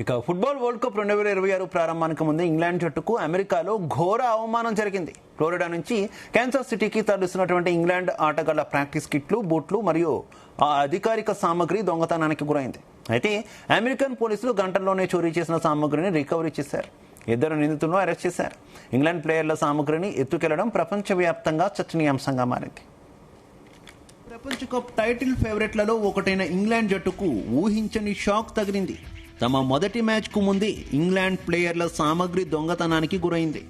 ఇక football world cup 2026 ప్రారంభానికి ముందు ఇంగ్లాండ్ జట్టుకు అమెరికాలో ఘోర అవమానం జరిగింది. ఫ్లోరిడా నుంచి కాన్సాస్ సిటీకి తరలిస్తున్నటువంటి ఇంగ్లాండ్ ఆటగాళ్ల ప్రాక్టీస్ కిట్లు, బూట్లు మరియు అధికారిక సామగ్రి దొంగతనానికి గురైంది. అయితే అమెరికన్ పోలీసులు గంటల్లోనే చోరీ చేసిన సామగ్రిని రికవరీ చేశారు. 2 నిందితులను అరెస్ట్ చేశారు. ఇంగ్లాండ్ ప్లేయర్ల సామగ్రిని ఎత్తుకెళ్లడం ప్రపంచవ్యాప్తంగా చర్చనీయాంశంగా మారింది. ప్రపంచ కప్ టైటిల్ ఫేవరెట్లలో ఒకటైన ఇంగ్లాండ్ జట్టుకు ఊహించని షాక్ తగిలింది. తమ మొదటి మ్యాచ్కు ముందే ఇంగ్లాండ్ ప్లేయర్ల సామగ్రి దొంగతనానికి గురైంది.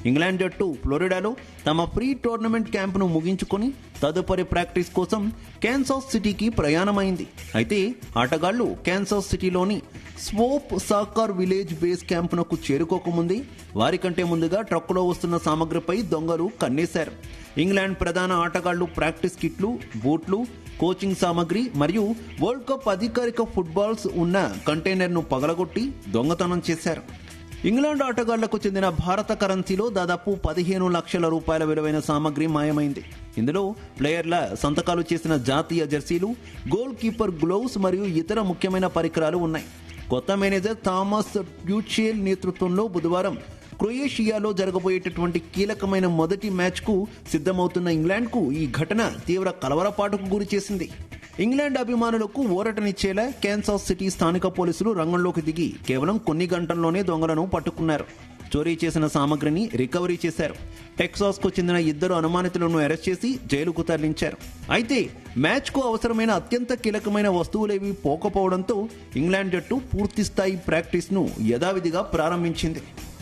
ఇంగ్లాండ్ జట్టు ఫ్లోరిడాలో తమ ప్రీ టోర్నమెంట్ క్యాంపును ముగించుకొని తదుపరి ప్రాక్టీస్ కోసం కాన్సాస్ సిటీకి ప్రయాణమైంది. అయితే ఆటగాళ్లు కాన్సాస్ సిటీలోని స్వోప్ సాకర్ విలేజ్ బేస్ క్యాంపునకు చేరుకోకముందే వారికంటే ముందుగా ట్రక్కులో వస్తున్న సామగ్రిపై దొంగలు కన్నేశారు. ఇంగ్లాండ్ ప్రధాన ఆటగాళ్లు ప్రాక్టీస్ కిట్లు, బూట్లు, కోచింగ్ సామగ్రి మరియు వరల్డ్ కప్ అధికారిక ఫుట్బాల్స్ ఉన్న కంటైనర్ను పగలగొట్టి దొంగతనం చేశారు. ఇంగ్లాండ్ ఆటగాళ్లకు చెందిన భారత కరెన్సీలో దాదాపు 15 లక్షల రూపాయల విలువైన సామగ్రి మాయమైంది. ఇందులో ప్లేయర్ల సంతకాలు చేసిన జాతీయ జెర్సీలు, గోల్ కీపర్ గ్లోవ్స్ మరియు ఇతర ముఖ్యమైన పరికరాలు ఉన్నాయి. కొత్త మేనేజర్ థామస్ ట్యూచెల్ నేతృత్వంలో బుధవారం క్రొయేషియాలో జరగబోయేటటువంటి కీలకమైన మొదటి మ్యాచ్కు సిద్ధమవుతున్న ఇంగ్లాండ్కు ఈ ఘటన తీవ్ర కలవరపాటుకు గురి చేసింది. ఇంగ్లాండ్ అభిమానులకు ఊరటనిచ్చేలా కాన్సాస్ సిటీ స్థానిక పోలీసులు రంగంలోకి దిగి కేవలం కొన్ని గంటల్లోనే దొంగలను పట్టుకున్నారు. చోరీ చేసిన సామగ్రిని రికవరీ చేశారు. టెక్సాస్కు చెందిన 2 అనుమానితులను అరెస్ట్ చేసి జైలుకు తరలించారు. అయితే మ్యాచ్కు అవసరమైన అత్యంత కీలకమైన వస్తువులేవి పోకపోవడంతో ఇంగ్లాండ్ జట్టు పూర్తిస్థాయి ప్రాక్టీస్ను యథావిధిగా ప్రారంభించింది.